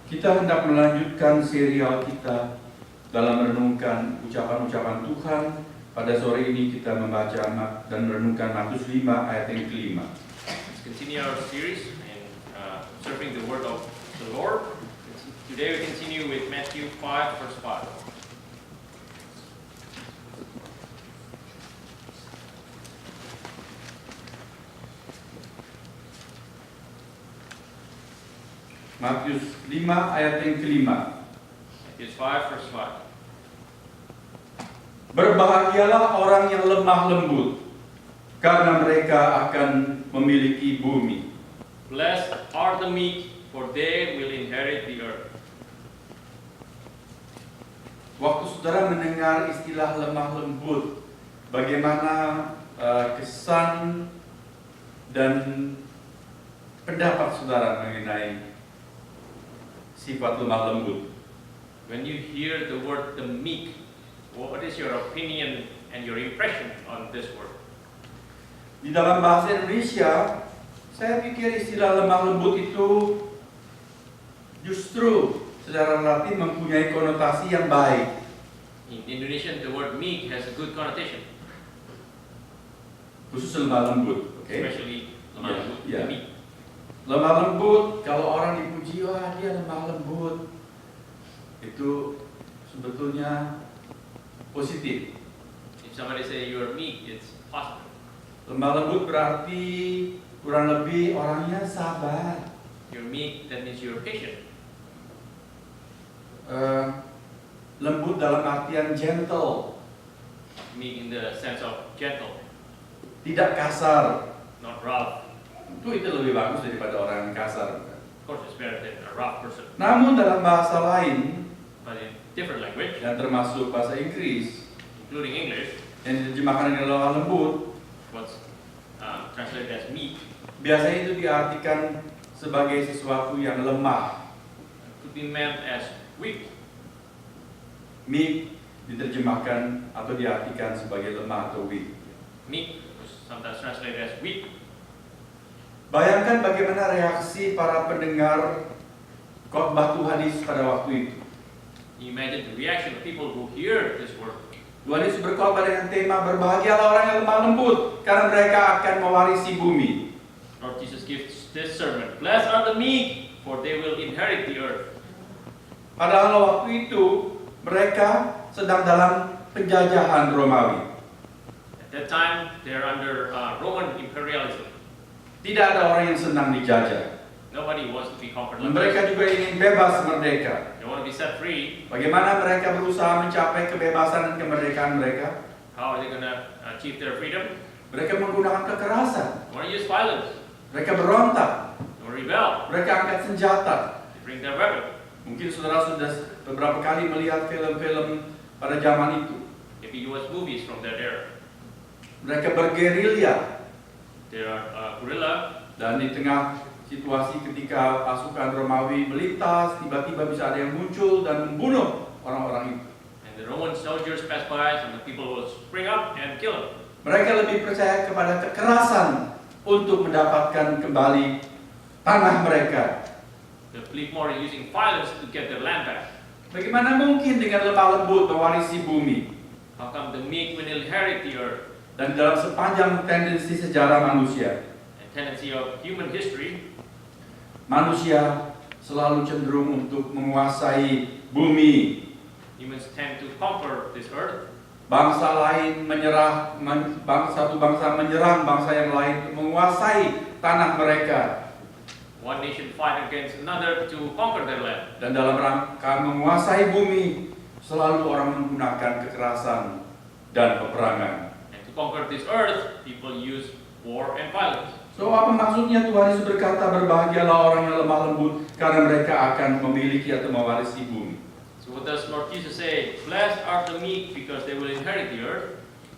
Kita hendak melanjutkan serial kita dalam merenungkan ucapan-ucapan Tuhan. Pada sore ini kita membaca dan merenungkan Matius 5 ayat yang kelima. Let's continue our series in observing the word of the Lord. Today we continue with Matthew 5 verse 5. Matius 5 ayat yang kelima. Matthew 5 verse 5. Berbahagialah orang yang lemah lembut, karena mereka akan memiliki bumi. Blessed are the meek, for they will inherit the earth. Waktu saudara mendengar istilah lemah lembut, bagaimana kesan dan pendapat saudara mengenai sifat lemah lembut? When you hear the word the meek, what is your opinion and your impression on this word? Di dalam bahasa Indonesia, saya pikir istilah lemah lembut itu justru secara relatif mempunyai konotasi yang baik. In Indonesian, the word meek has a good connotation, Khusus lemah lembut, oke? especially lemah lembut, Yeah. the meek. Lemah lembut, kalau orang dipuji, wah dia lemah lembut, itu sebetulnya positif. If somebody say you are meek, it's positive. Lemah lembut berarti kurang lebih orangnya sabar. You're meek, that means you're patient. Lembut dalam artian gentle, Meek in the sense of gentle, tidak kasar. not rough. Itu lebih bagus daripada orang yang kasar. Of course, it's better than a rough person. Namun dalam bahasa lain, But in different language, dan termasuk bahasa Inggris, including English, yang diterjemahkan dengan lemah lembut, what's translated as meek biasanya itu diartikan sebagai sesuatu yang lemah. could be meant as weak. Meek diterjemahkan atau diartikan sebagai lemah atau weak. Meek is sometimes translated as weak. Bayangkan bagaimana reaksi para pendengar khotbah Tuhan Yesus pada waktu itu. You imagine the reaction of people who hear this word. Tuhan Yesus berkhotbah dengan tema berbahagialah orang yang lemah lembut, karena mereka akan mewarisi bumi. Lord Jesus gives this sermon. Blessed are the meek, for they will inherit the earth. Padahal waktu itu mereka sedang dalam penjajahan Romawi. At that time, they're under Roman imperialism. Tidak ada orang yang senang dijajah. Nobody wants to be conquered like Mereka this. juga ingin bebas merdeka. They want to be set free. Bagaimana mereka berusaha mencapai kebebasan dan kemerdekaan mereka? How are they going to achieve their freedom? Mereka menggunakan kekerasan. They want to use violence. Mereka berontak. They want to rebel. Mereka angkat senjata. They bring their weapon. Mungkin saudara sudah beberapa kali melihat film-film pada zaman itu. Maybe you watch movies from that era. Mereka bergerilya. There are guerrilla. Dan di tengah situasi ketika pasukan Romawi melintas, tiba-tiba bisa ada yang muncul dan membunuh orang-orang itu. And the Roman soldiers pass by, and the people will spring up and kill them. Mereka lebih percaya kepada kekerasan untuk mendapatkan kembali tanah mereka. They believe more in using violence to get their land back. Bagaimana mungkin dengan lemah lembut mewarisi bumi? How come the meek will inherit the earth? Dan dalam sepanjang tendensi sejarah manusia, And tendency of human history, manusia selalu cenderung untuk menguasai bumi. humans tend to conquer this earth. Bangsa lain satu bangsa menyerang bangsa yang lain untuk menguasai tanah mereka. One nation fight against another to conquer their land. Dan dalam rangka menguasai bumi, selalu orang menggunakan kekerasan dan peperangan. And to conquer this earth, people use war and violence. So apa maksudnya Tuhan Yesus berkata berbahagialah orang yang lemah lembut, karena mereka akan memiliki atau mewarisi bumi. So what does Lord Jesus say? Blessed are the meek because they will inherit the earth.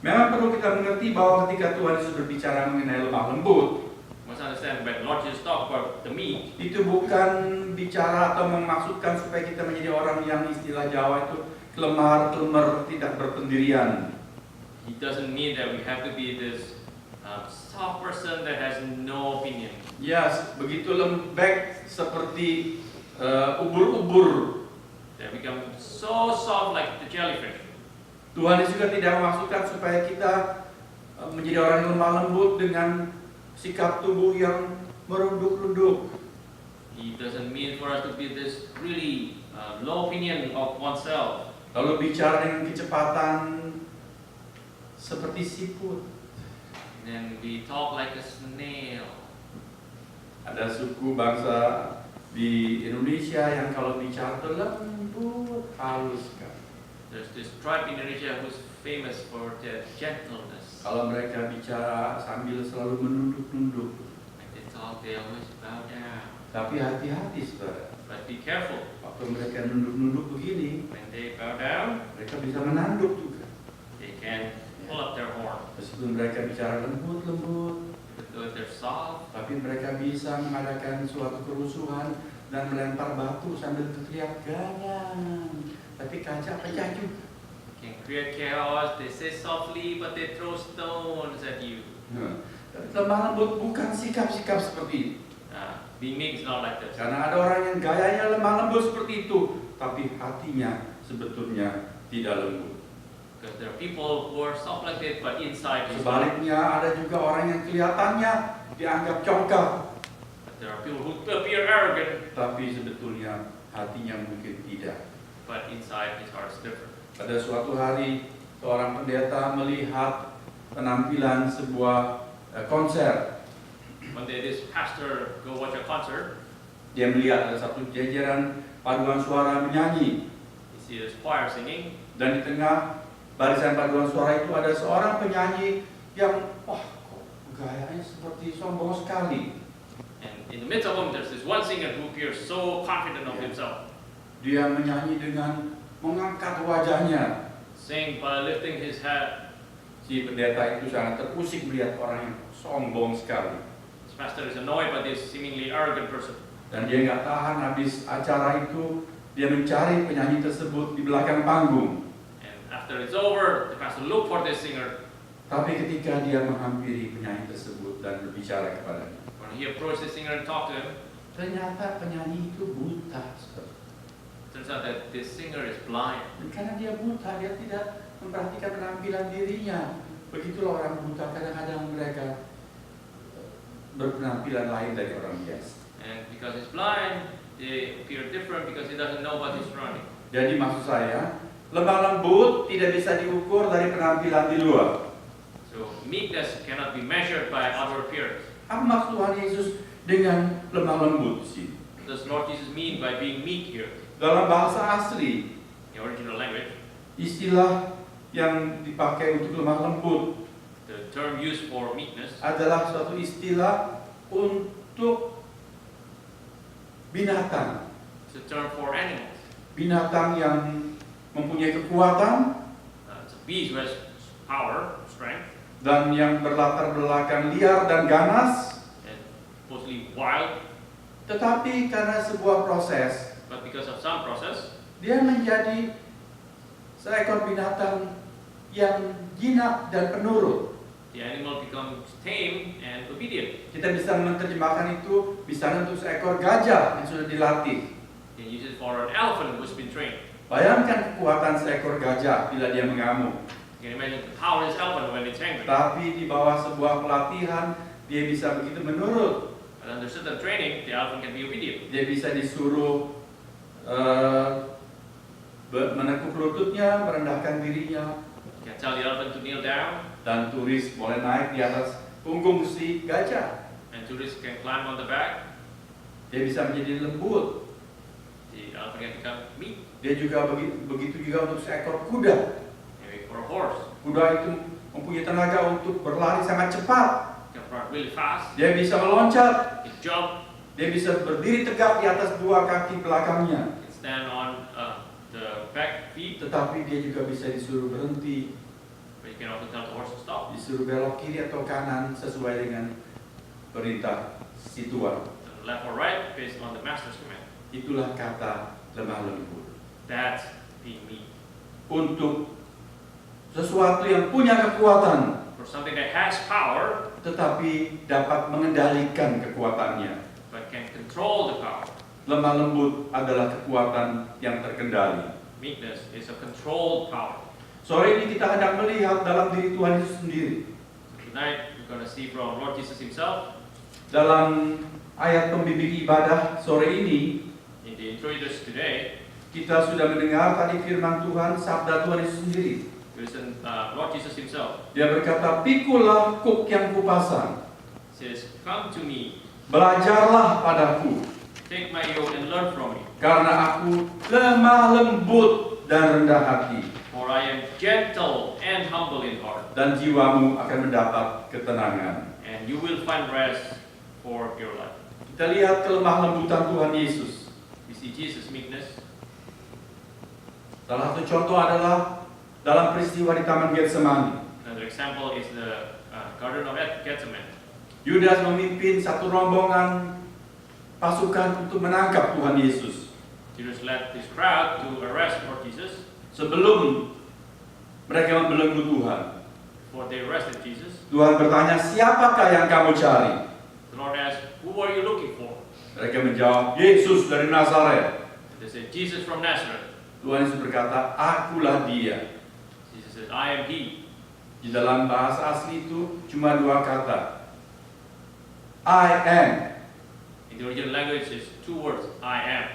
Memang perlu kita mengerti bahwa ketika Tuhan Yesus berbicara mengenai lemah lembut, We must understand when Lord Jesus talk about the meek, itu bukan bicara atau memaksudkan supaya kita menjadi orang yang istilah Jawa itu kelemar, kelemer, tidak berpendirian. He doesn't mean that we have to be this soft person that has no opinion. Ya, begitu lembek seperti ubur-ubur. They become so soft like the jellyfish. Tuhan Yesus juga tidak memaksudkan supaya kita menjadi orang yang lemah lembut dengan sikap tubuh yang merunduk-runduk. He doesn't mean for us to be this really low opinion of oneself. Lalu bicara dengan kecepatan seperti siput. And then we talk like a snail. Ada suku bangsa di Indonesia yang kalau bicara itu lembut, halus sekali. There's this tribe in Indonesia who's famous for their gentleness. Kalau mereka bicara sambil selalu menunduk-nunduk. When they talk, they always bow down. Tapi hati-hati, saudara. But be careful. Waktu mereka nunduk-nunduk begini, When they bow down, mereka bisa menanduk juga. they can pull up their horn. Meskipun mereka bicara lembut-lembut, Even though they're soft, tapi mereka bisa mengadakan suatu kerusuhan dan melempar batu sambil teriak ganyan. Tapi kaca pecah juga. can create chaos. They say softly, but they throw stones at you. Tapi lemah lembut bukan sikap-sikap seperti itu. Being meek is not like this. Karena ada orang yang gayanya lemah lembut seperti itu, tapi hatinya sebetulnya tidak lembut. Because there are people who are soft like that, but inside is hard. Sebaliknya ada juga orang yang kelihatannya dianggap congkak, But there are people who appear arrogant, tapi sebetulnya hatinya mungkin tidak. but inside his heart is different. Pada suatu hari, seorang pendeta melihat penampilan sebuah konser. One day this pastor go watch a concert. Dia melihat ada satu jajaran paduan suara menyanyi, You see this choir singing, dan di tengah barisan paduan suara itu ada seorang penyanyi yang wah kok gayanya seperti sombong sekali. and in the midst of them, there's this one singer who appears so confident of himself, Dia menyanyi dengan mengangkat wajahnya. sing by lifting his head. Si pendeta itu sangat terusik melihat orang yang sombong sekali. This pastor is annoyed by this seemingly arrogant person. Dan dia nggak tahan, habis acara itu dia mencari penyanyi tersebut di belakang panggung. And after it's over, the pastor look for this singer. Tapi ketika dia menghampiri penyanyi tersebut dan berbicara kepadanya, When he approached the singer and talked to him, ternyata penyanyi itu buta. Saudara. turns out that this singer is blind. Dan karena dia buta, dia tidak memperhatikan penampilan dirinya. Begitulah orang buta, kadang-kadang mereka berpenampilan lain dari orang biasa. And because he's blind, they appear different because he doesn't know what he's running. Jadi maksud saya, lemah lembut tidak bisa diukur dari penampilan di luar. So meekness cannot be measured by outer appearance. Apa maksud Tuhan Yesus dengan lemah lembut di sini? What does Lord Jesus mean by being meek here? Dalam bahasa asli, The original language, istilah yang dipakai untuk lemah lembut the term used for meekness adalah suatu istilah untuk binatang. is a term for animals. Binatang yang mempunyai kekuatan It's a beast who has power, strength, dan yang berlatar belakang liar dan ganas, and mostly wild, tetapi karena sebuah proses, but because of some process, dia menjadi seekor binatang yang jinak dan penurut. the animal becomes tame and obedient. Kita bisa menerjemahkan itu misalnya untuk seekor gajah yang sudah dilatih. You can use it for an elephant who's been trained. Bayangkan kekuatan seekor gajah bila dia mengamuk. You can imagine the power of this elephant when it's angry. Tapi di bawah sebuah pelatihan, dia bisa begitu menurut. But under certain training, the elephant can be obedient. Dia bisa disuruh menekuk lututnya, merendahkan dirinya, You can tell the elephant to kneel down, dan turis boleh naik di atas punggung si gajah. and tourists can climb on the back. Dia bisa menjadi lembut. The elephant can become meek, Dia juga begitu juga untuk seekor kuda. maybe for a horse. Kuda itu mempunyai tenaga untuk berlari sangat cepat. It can run really fast, Dia bisa meloncat. it can jump, Dia bisa berdiri tegak di atas dua kaki belakangnya. it can stand on the back feet, Tetapi dia juga bisa disuruh berhenti, but you can also tell the horse to stop. disuruh belok kiri atau kanan sesuai dengan perintah si tuan. To the left or right, based on the master's command. Itulah kata lemah lembut. That's being meek. Untuk sesuatu yang punya kekuatan, For something that has power, tetapi dapat mengendalikan kekuatannya. but can control the power. lemah lembut adalah kekuatan yang terkendali. Meekness is a controlled power. Sore ini kita hendak melihat dalam diri Tuhan Yesus sendiri. Tonight, we're going to see from Lord Jesus himself. Dalam ayat pembimbing ibadah sore ini, In the introducers today, kita sudah mendengar tadi firman Tuhan, sabda Tuhan Yesus sendiri. we listen Lord Jesus himself. Dia berkata, "Pikulah kuk yang kupasang, Says, "Come to me, belajarlah padaku, take my yoke and learn from me, karena aku lemah lembut dan rendah hati, for I am gentle and humble in heart, dan jiwamu akan mendapat ketenangan." and you will find rest for your life." Kita lihat kelemah lembutan Tuhan Yesus. We see Jesus' meekness. Salah satu contoh adalah dalam peristiwa di Taman Getsemani. Another example is the Garden of Gethsemane. Yudas memimpin satu rombongan pasukan untuk menangkap Tuhan Yesus. Judas led this crowd to arrest Lord Jesus. Sebelum mereka membelenggu Tuhan, Before they arrested Jesus, Tuhan bertanya, "Siapakah yang kamu cari?" the Lord asked, "Who are you looking for?" Mereka menjawab, "Yesus dari Nazaret." They said, "Jesus from Nazareth." Tuhan Yesus berkata, "Akulah dia." Jesus said, "I am he." Di dalam bahasa asli itu cuma dua kata. I am. In the original language, it's two words, I am.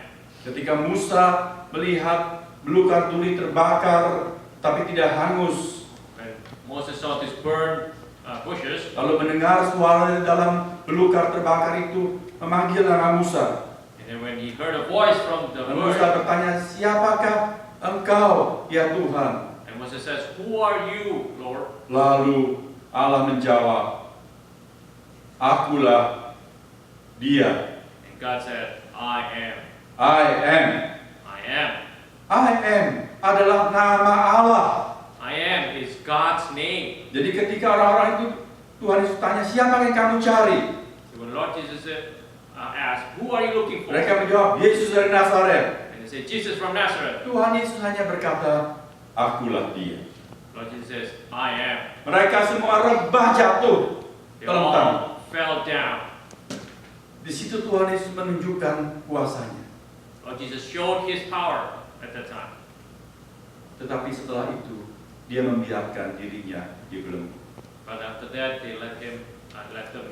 Ketika Musa melihat belukar duri terbakar tapi tidak hangus, When Moses saw these burned bushes, lalu mendengar suara di dalam belukar terbakar itu memanggil nama Musa. and then when he heard a voice from the Dan Musa burn, bertanya, "Siapakah engkau, ya Tuhan?" and Moses says, "Who are you, Lord?" Lalu Allah menjawab, "Akulah dia." And God said, "I am. I am. I am. I am adalah nama Allah. I am is God's name." Jadi ketika orang-orang itu Tuhan Yesus tanya, "Siapa yang kamu cari?" So when Lord Jesus asked, "Who are you looking for?" Mereka menjawab, "Yesus dari Nazaret." And they said, "Jesus from Nazareth." Tuhan Yesus hanya berkata, "Akulah dia." Lord Jesus says, "I am." Mereka semua rebah jatuh, They terlentang. all fell down. Di situ Tuhan Yesus menunjukkan kuasanya. Lord Jesus showed his power at that time. Tetapi setelah itu, dia membiarkan dirinya dibelenggu. But after that, they let them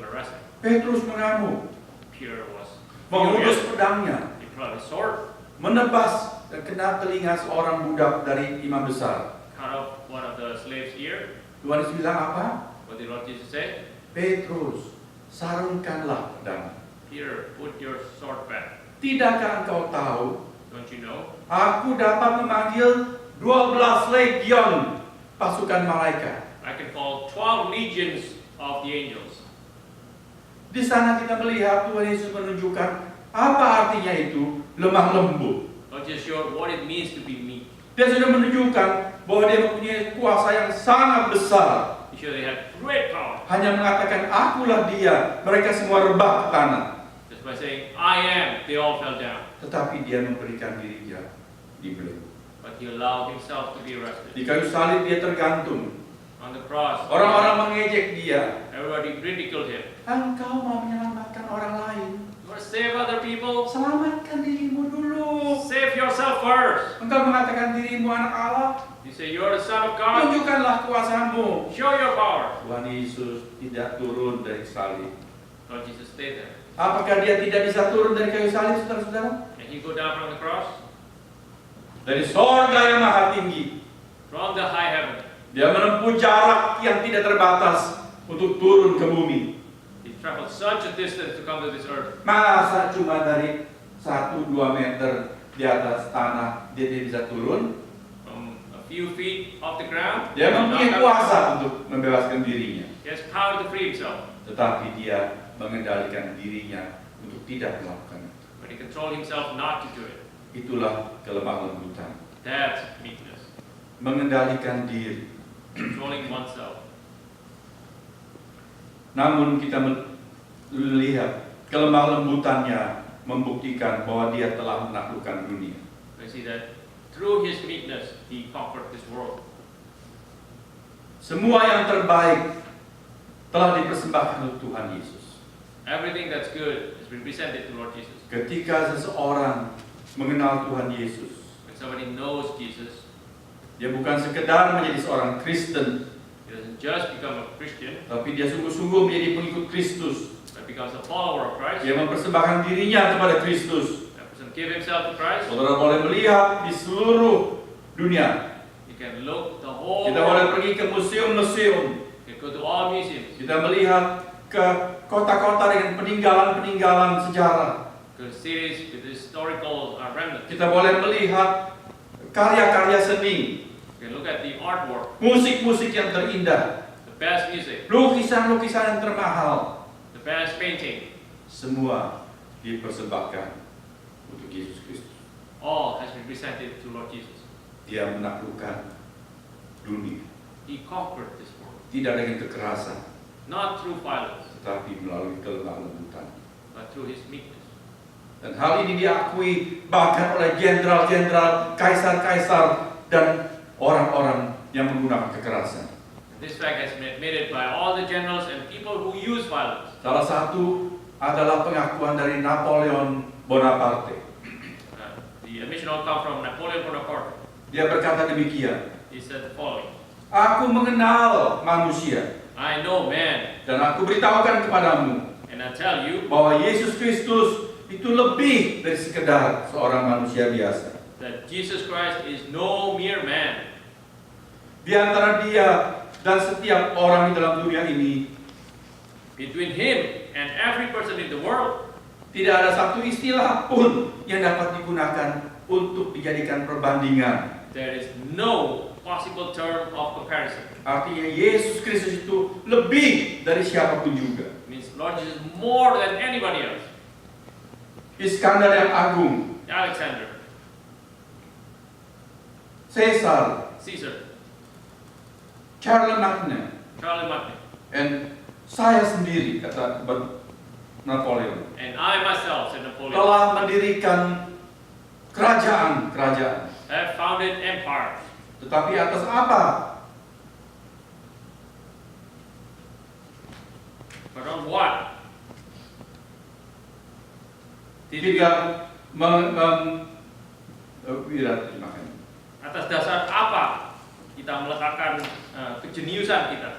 arrest him. Petrus mengamuk, Peter was mengurus furious. pedangnya, He brought a sword, menebas dan kena telinga seorang budak dari imam besar. cut off one of the slaves' ear. Tuhan Yesus bilang apa? What did Lord Jesus say? Petrus, sarungkanlah pedang. Peter, put your sword back. Tidakkah engkau tahu, Don't you know? aku dapat memanggil 12 legion pasukan malaikat. I can call 12 legions of the angels. Di sana kita melihat Tuhan Yesus menunjukkan apa artinya itu lemah lembut. Lord Jesus showed what it means to be meek. Dia sudah menunjukkan bahwa dia mempunyai kuasa yang sangat besar. He showed they had great power. Hanya mengatakan, "Akulah dia." Mereka semua rebah ke tanah. Just by saying, "I am," they all fell down. Tetapi dia memberikan dirinya dibelenggu. But he allowed himself to be arrested. Di kayu salib dia tergantung. On the cross, Orang-orang mengejek dia. everybody ridiculed him. Engkau mau menyelamatkan orang lain. You want to save other people? Selamatkan dirimu dulu. Save yourself first. Engkau mengatakan dirimu anak Allah. You say you're the Son of God. Tunjukkanlah kuasamu. Show your power. Tuhan Yesus tidak turun dari salib. Lord Jesus stayed there. Apakah dia tidak bisa turun dari kayu salib, saudara-saudara? And he go down from the cross, Dari sorga yang maha tinggi, from the high heaven. dia menempuh jarak yang tidak terbatas untuk turun ke bumi. He traveled such a distance to come to this earth. Masa cuma dari 1-2 meter di atas tanah dia tidak bisa turun? From a few feet off the ground, Dia mempunyai kuasa untuk membebaskan dirinya. he has power to free himself. Tetapi dia mengendalikan dirinya untuk tidak melakukan itu. But he controlled himself not to do it. Itulah kelemah lembutan. That's meekness. Mengendalikan diri. Controlling oneself. Namun kita melihat kelemah lembutannya membuktikan bahwa dia telah menaklukkan dunia. We see that through his meekness, he conquered this world. Semua yang terbaik telah dipersembahkan oleh Tuhan Yesus. Everything that's good has been presented to Lord Jesus. Ketika seseorang mengenal Tuhan Yesus, when somebody knows Jesus, dia bukan sekedar menjadi seorang Kristen, he doesn't just become a Christian, tapi dia sungguh-sungguh menjadi pengikut Kristus. but becomes a follower of Christ. Dia mempersembahkan dirinya kepada Kristus. That person give himself to Christ. Saudara boleh melihat di seluruh dunia. You can look the whole Kita boleh world. pergi ke museum-museum. You can go to all museums. Kita melihat ke kota-kota dengan peninggalan-peninggalan sejarah. Go to cities with historical remnants. Kita boleh melihat karya-karya seni, You can look at the artwork, musik-musik yang terindah, the best music, lukisan-lukisan yang termahal. the best painting. Semua dipersembahkan untuk Yesus Kristus. All has been presented to Lord Jesus. Dia menaklukkan dunia, He conquered this world, tidak dengan kekerasan, not through violence, tetapi melalui kelemah lembutan. but through His meekness. Dan hal ini diakui bahkan oleh jenderal-jenderal, kaisar-kaisar, dan orang-orang yang menggunakan kekerasan. And this fact has been admitted by all the generals and people who use violence. Salah satu adalah pengakuan dari Napoleon Bonaparte. The admission all come from Napoleon Bonaparte. Dia berkata demikian, He said the following: "Aku mengenal manusia, I know man, dan aku beritahukan kepadamu and I tell you bahwa Yesus Kristus itu lebih dari sekedar seorang manusia biasa. that Jesus Christ is no mere man. Di antara dia dan setiap orang di dalam dunia ini, Between Him and every person in the world, tidak ada satu istilah pun yang dapat digunakan untuk dijadikan perbandingan. there is no possible term of comparison. Artinya Yesus Kristus itu lebih dari siapapun juga. It means Lord Jesus is more than anybody else. Iskandar yang agung, Alexander, Caesar, Caesar, Charlemagne, Charlemagne, dan saya sendiri, kata Napoleon, and I myself, said Napoleon, telah mendirikan kerajaan-kerajaan. have founded empires. Tetapi atas apa? But on what? Tidak terjemahkan. Atas dasar apa kita meletakkan kejeniusan kita?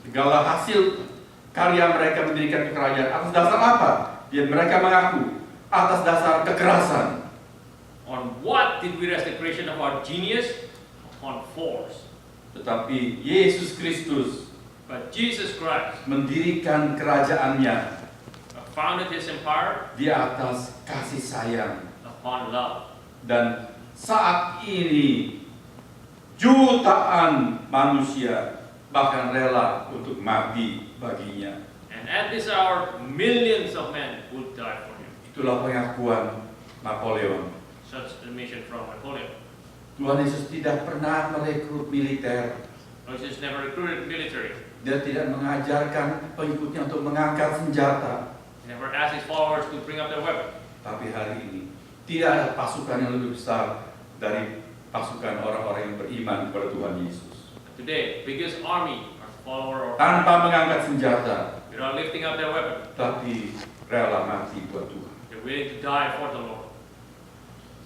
Segala hasil karya mereka mendirikan kerajaan atas dasar apa? Dia mereka mengaku atas dasar kekerasan. On what did we rest the creation of our genius? On force. Tetapi Yesus Kristus But Jesus Christ mendirikan kerajaannya founded His empire di atas kasih sayang. upon love. Dan saat ini jutaan manusia bahkan rela untuk mati baginya. And at this hour, millions of men would die for Him. Itulah pengakuan Napoleon. Such a mission from Napoleon. Tuhan Yesus tidak pernah merekrut militer. Lord Jesus never recruited military. Dia tidak mengajarkan pengikutnya untuk mengangkat senjata. He never asked His followers to bring up their weapon. Tapi hari ini tidak ada pasukan yang lebih besar dari pasukan orang-orang yang beriman kepada Tuhan Yesus. Today, biggest army are follower of Tanpa mengangkat senjata, without lifting up their weapon. tapi rela mati buat Tuhan. They're willing to die for the Lord.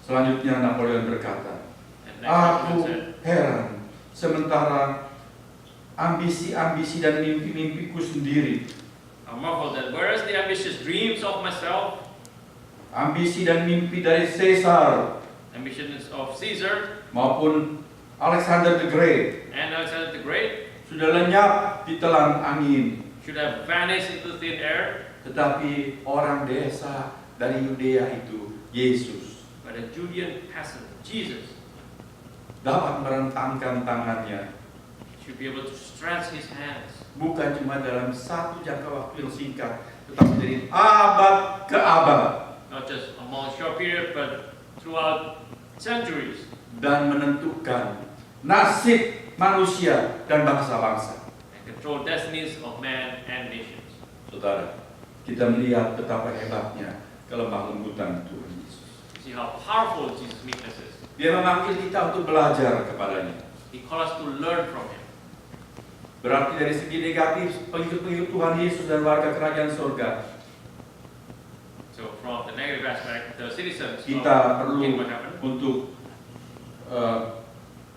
Selanjutnya Napoleon berkata, And next Napoleon "Aku said, heran sementara ambisi-ambisi dan mimpi-mimpiku sendiri, I marvel that whereas the ambitious dreams of myself, ambisi dan mimpi dari Caesar ambitions of Caesar maupun Alexander the Great and Alexander the Great, sudah lenyap di telan angin, should have vanished into thin air, tetapi orang desa dari Yudea itu, Yesus, but a Judean peasant, Jesus, dapat merentangkan tangannya, should be able to stretch His hands, bukan cuma dalam satu jangka waktu yang singkat, tetapi dari abad ke abad, not just among a short period, but throughout centuries, dan menentukan nasib manusia dan bangsa-bangsa. and control destinies of man and nations. Saudara, kita melihat betapa hebatnya kelemah lembutan Tuhan Yesus. See how powerful Jesus' meekness is. Dia memanggil kita untuk belajar kepadanya. He calls us to learn from Him. Berarti dari segi negatif, pengikut-pengikut Tuhan Yesus dan warga kerajaan surga, So from the negative aspect, the citizens Kita of perlu kingdom heaven, untuk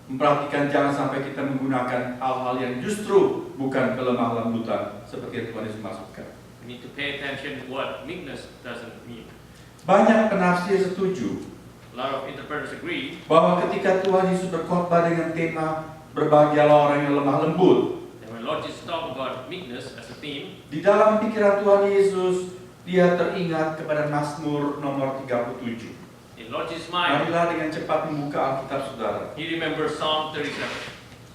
memperhatikan jangan sampai kita menggunakan hal-hal yang justru bukan kelemah lembutan seperti yang Tuhan Yesus maksudkan. we need to pay attention to what meekness doesn't mean. Banyak penafsir setuju A lot of interpreters agree bahwa ketika Tuhan Yesus berkhotbah dengan tema berbahagialah orang yang lemah lembut, that when Lord Jesus talked about meekness as a theme, di dalam pikiran Tuhan Yesus dia teringat kepada Mazmur nomor 37. in Lord Jesus' mind, Marilah dengan cepat membuka Alkitab saudara. he remembers Psalm 37.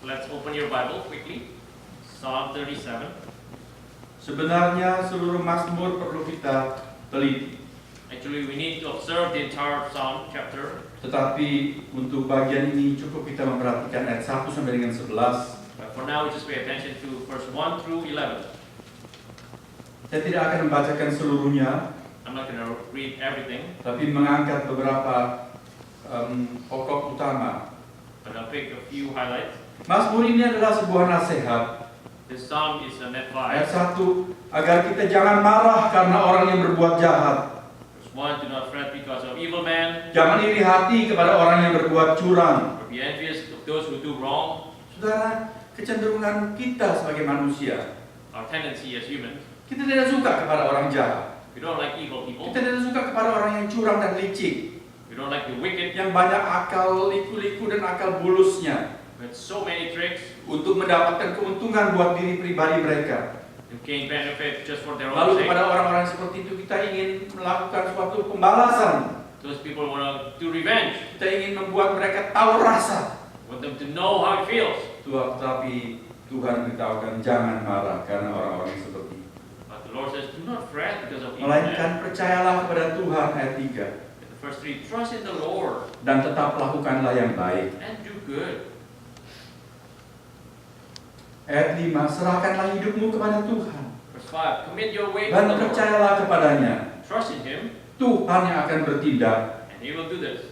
Let's open your Bible quickly. Psalm 37. Sebenarnya seluruh Mazmur perlu kita teliti. Actually, we need to observe the entire Psalm chapter. Tetapi untuk bagian ini cukup kita memperhatikan ayat 1 sampai dengan 11. But for now, we just pay attention to verse 1 through 11. Saya tidak akan membacakan seluruhnya, I'm not going to read everything, tapi mengangkat beberapa pokok utama. but I'll pick a few highlights. Mazmur ini adalah sebuah nasihat. This psalm is an Ayat advice. 1, agar kita jangan marah karena orang yang berbuat jahat. Verse 1, do not fret because of evil men, Jangan iri hati kepada orang yang berbuat curang. or be envious of those who do wrong. Saudara, kecenderungan kita sebagai manusia, Our tendency as humans, kita tidak suka kepada orang jahat. we don't like evil people. Kita tidak suka kepada orang yang curang dan licik, We don't like the wicked. yang banyak akal liku-liku dan akal bulusnya With so many tricks untuk mendapatkan keuntungan buat diri pribadi mereka. to gain benefit just for their own Lalu sake. kepada orang-orang seperti itu kita ingin melakukan suatu pembalasan. Those people want to do revenge. Kita ingin membuat mereka tahu rasa. Want them to know how it feels. Tetapi Tuhan beritahukan jangan marah karena orang-orang yang seperti itu. But the Lord says, do not fret because of evil men. Melainkan percayalah kepada Tuhan ayat 3. In the first 3, trust in the Lord Dan tetap lakukanlah yang baik. and do good. Ayat 5, serahkanlah hidupmu kepada Tuhan Verse 5, commit your way to dan the Lord. percayalah kepadanya. Trust in Him Tuhan yang akan bertindak. and He will do this.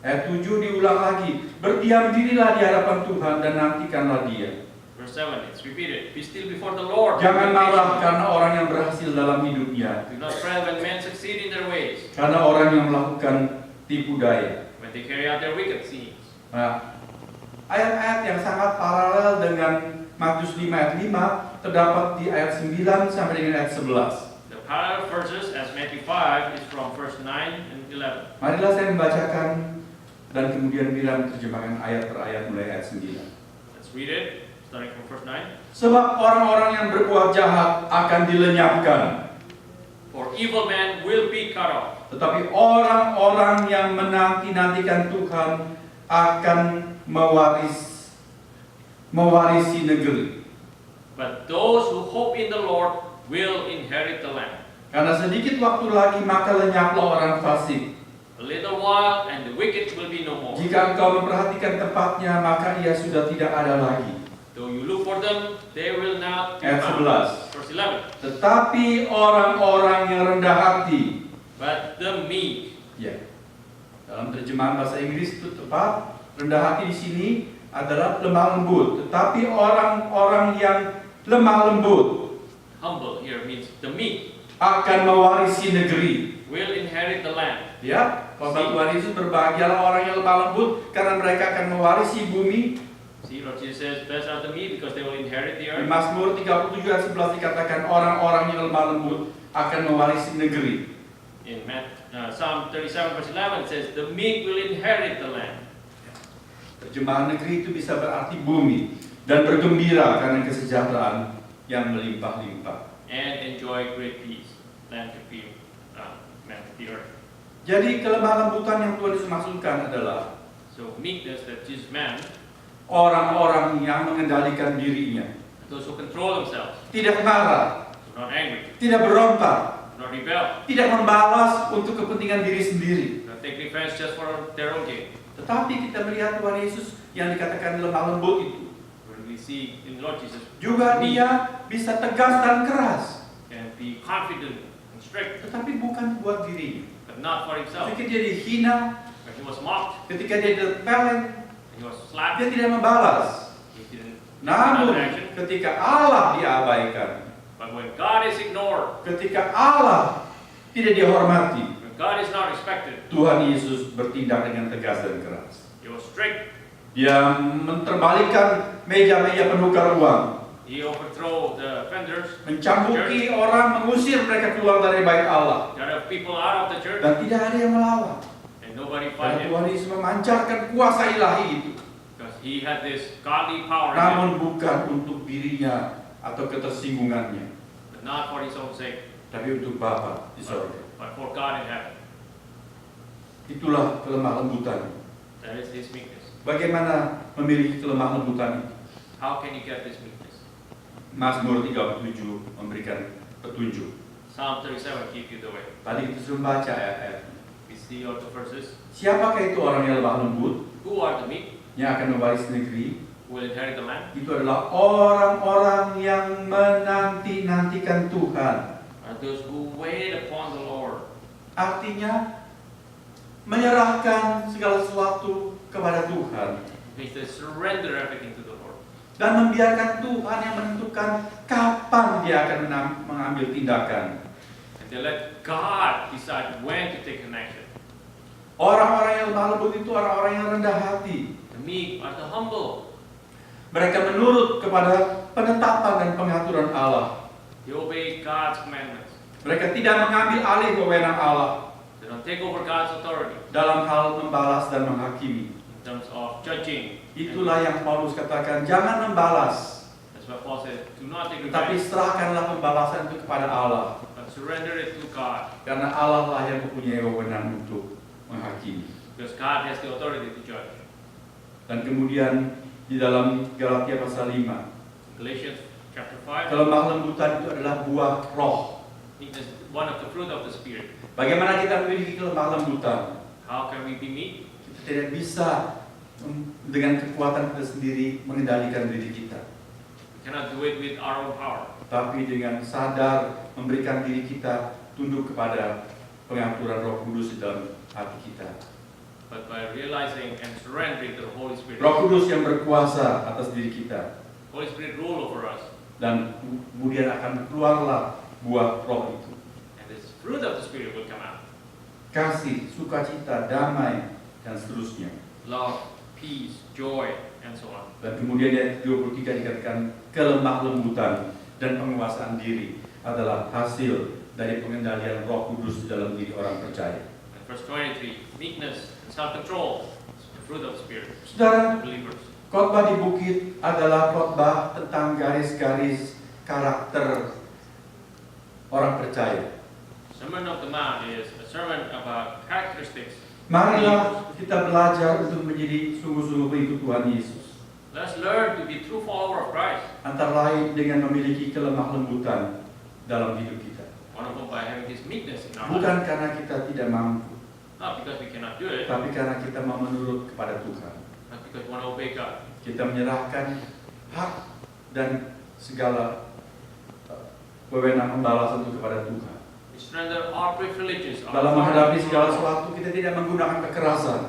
Ayat 7 diulang lagi, berdiam dirilah di hadapan Tuhan dan nantikanlah Dia. Verse 7, it's repeated. Be still before the Lord. Jangan Be marah patient. karena orang yang berhasil dalam hidupnya, Do not fret when men succeed in their ways, karena orang yang melakukan tipu daya. when they carry out their wicked schemes. Nah, ayat-ayat yang sangat paralel dengan Matius 5 ayat 5 terdapat di ayat 9 sampai dengan ayat 11. The parallel verses as Matthew 5 is from verse 9 and 11. Marilah saya membacakan dan kemudian Biram terjemahkan ayat per ayat mulai ayat 9. Let's read it, starting from verse 9. Sebab orang-orang yang berbuat jahat akan dilenyapkan, For evil men will be cut off, tetapi orang-orang yang menanti-nantikan Tuhan akan mewarisi negeri. but those who hope in the Lord will inherit the land. Karena sedikit waktu lagi maka lenyaplah orang fasik. A little while and the wicked will be no more. Jika engkau memperhatikan tempatnya maka ia sudah tidak ada lagi. Though you look for them, they will not be Ayat found. 11. Verse 11. Tetapi orang-orang yang rendah hati, But the meek, ya, dalam terjemahan bahasa Inggris itu tepat, rendah hati di sini adalah lemah lembut. Tetapi orang-orang yang lemah lembut humble here means the meek, akan mewarisi negeri. will inherit the land. Ya, khotbah Tuhan Yesus berbahagialah orang yang lemah lembut karena mereka akan mewarisi bumi. See, Lord Jesus says, blessed are the meek because they will inherit the Di earth. Mazmur 37 ayat 11 dikatakan orang-orang yang lemah lembut akan mewarisi negeri. In Psalm 37 verse 11 it says, the meek will inherit the land. Terjemahan negeri itu bisa berarti bumi dan bergembira karena kesejahteraan yang melimpah-limpah. And enjoy great peace. Land to be the earth. Jadi kelemah lembutan yang Tuhan Yesus maksudkan adalah So meekness that Jesus meant, orang-orang yang mengendalikan dirinya, those who control themselves, tidak marah, who are not angry, tidak berontak, who not rebel, tidak membalas untuk kepentingan diri sendiri. not take revenge just for their own gain. Tetapi kita melihat Tuhan Yesus yang dikatakan lemah lembut itu, When we see in Lord Jesus, juga meek dia bisa tegas dan keras, can be confident and strict, tetapi bukan buat dirinya. but not for himself. Ketika dia dihina, When he was mocked, ketika dia ditempeleng, when he was slapped, dia tidak membalas. he didn't take Namun another action. ketika Allah diabaikan, But when God is ignored, ketika Allah tidak dihormati, When God is not respected, Tuhan Yesus bertindak dengan tegas dan keras. He was strict. Dia menterbalikkan meja-meja penukar uang, He overthrew the vendors, mencambuki orang, mengusir mereka keluar dari bait Allah, got of people out of the church, dan tidak ada yang melawan. and nobody Karena fight him Tuhan Yesus memancarkan kuasa ilahi itu, because he had this godly power in him, namun bukan untuk dirinya atau ketersinggungannya, but not for his own sake, tapi untuk Bapa di sorga. but for God in heaven. Itulah kelemah lembutan. That is his meekness. Bagaimana memiliki kelemah lembutan itu? How can you get this meekness? Mazmur 37 memberikan petunjuk. Psalm 37 give you the way. Tadi kita sudah membaca ayat-ayat. We see all the verses. Siapakah itu orang yang lemah lembut Who are the meek? yang akan mewaris negeri? Who will inherit the land? Itu adalah orang-orang yang menanti-nantikan Tuhan. Are those who wait upon the Lord. Artinya menyerahkan segala sesuatu kepada Tuhan Means they surrender everything to the Lord. dan membiarkan Tuhan yang menentukan kapan dia akan mengambil tindakan. And they let God decide when to take an action. Orang-orang yang lemah lembut itu orang-orang yang rendah hati. The meek are the humble. Mereka menurut kepada penetapan dan pengaturan Allah. They obey God's commandments. Mereka tidak mengambil alih wewenang Allah They don't take over God's authority dalam hal membalas dan menghakimi. in terms of judging. Itulah yang Paulus katakan, jangan membalas, That's why Paul said, do not take tetapi revenge, serahkanlah pembalasan itu kepada Allah. but surrender it to God. Karena Allah lah yang mempunyai wewenang untuk menghakimi. Because God has the authority to judge. Dan kemudian di dalam Galatia pasal 5, Galatians chapter 5, kelemah lembutan itu adalah buah roh. meekness is one of the fruit of the Spirit. Bagaimana kita memiliki kelemah lembutan? How can we be meek? Kita tidak bisa dengan kekuatan kita sendiri mengendalikan diri kita, We cannot do it with our own power. tapi dengan sadar memberikan diri kita tunduk kepada pengaturan Roh Kudus di dalam hati kita. But by realizing and surrendering to the Holy Spirit. Roh Kudus yang berkuasa atas diri kita, Holy Spirit rule over us. dan kemudian akan keluarlah buah roh itu. And this fruit of the Spirit will come out. Kasih, sukacita, damai, dan seterusnya. Love, peace, joy, and so on. Dan kemudian ayat 23 dikatakan kelemah lembutan dan penguasaan diri adalah hasil dari pengendalian Roh Kudus di dalam diri orang percaya. And verse 23, meekness and self-control is the fruit of the Spirit. Saudara, Believers. khotbah di bukit adalah khotbah tentang garis-garis karakter orang percaya. Sermon of the Mount is a sermon about characteristics. Marilah kita belajar untuk menjadi sungguh-sungguh pengikut Tuhan Yesus. Let's learn to be true follower of Christ. Antara lain dengan memiliki kelemah lembutan dalam hidup kita. One of them by having this meekness in our Bukan life. karena kita tidak mampu, Not because we cannot do it, tapi karena kita mau menurut kepada Tuhan. but because we want to obey God. Kita menyerahkan hak dan segala wewenang pembalasan itu kepada Tuhan. We surrender our privileges, our Dalam menghadapi authority to segala the Lord. sesuatu, kita tidak menggunakan kekerasan.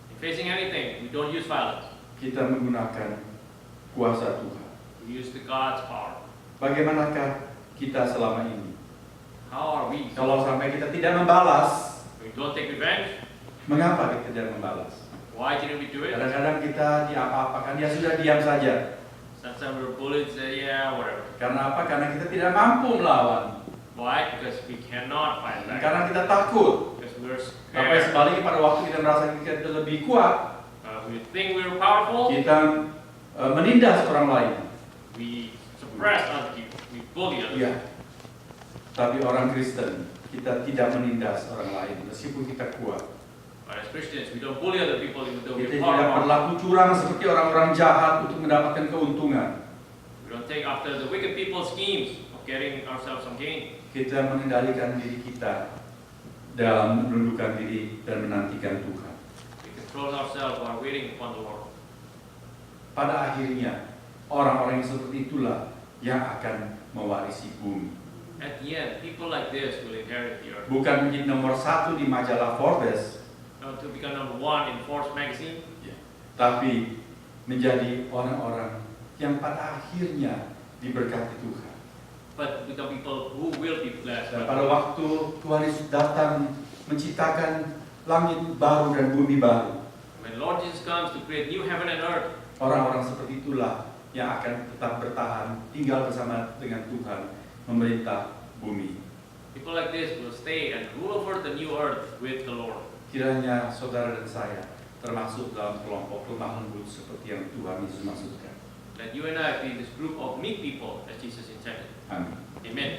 In facing anything, we don't use violence. Kita menggunakan kuasa Tuhan. We use the God's power. Bagaimanakah kita selama ini? How are we? Kalau sampai kita tidak membalas, We don't take revenge. mengapa kita tidak membalas? Why didn't we do it? Kadang-kadang kita diapa-apakan, dia sudah diam saja. Sometimes we're bullied, say, yeah, whatever. Karena apa? Karena kita tidak mampu melawan. Why? Because we cannot fight Dan back. karena kita takut. Because we're Sampai scared. sebaliknya pada waktu kita merasa kita lebih kuat, We think we're powerful. kita menindas orang lain. We suppress other people. We bully others. Iya. Tapi orang Kristen, kita tidak menindas orang lain meskipun kita kuat. But as Christians, we don't bully other people even though Kita we're tidak powerful. berlaku curang seperti orang-orang jahat untuk mendapatkan keuntungan. We don't take after the wicked people's schemes of getting ourselves some gain. Kita mengendalikan diri kita dalam menundukkan diri dan menantikan Tuhan. We control ourselves while waiting upon the Lord. Pada akhirnya, orang-orang yang seperti itulah yang akan mewarisi bumi. At the end, people like this will inherit the earth. Bukan menjadi nomor 1 di majalah Forbes, Not to become number 1 in Forbes magazine, tapi menjadi orang-orang yang pada akhirnya diberkati Tuhan. but become people who will be blessed. Dan pada waktu Tuhan Yesus datang menciptakan langit baru dan bumi baru, When Lord Jesus comes to create new heaven and earth, orang-orang seperti itulah yang akan tetap bertahan, tinggal bersama dengan Tuhan, memerintah bumi. people like this will stay and rule over the new earth with the Lord. Kiranya saudara dan saya termasuk dalam kelompok lemah lembut seperti yang Tuhan Yesus maksudkan. That you and I be this group of meek people as Jesus intended. Amin. Amen.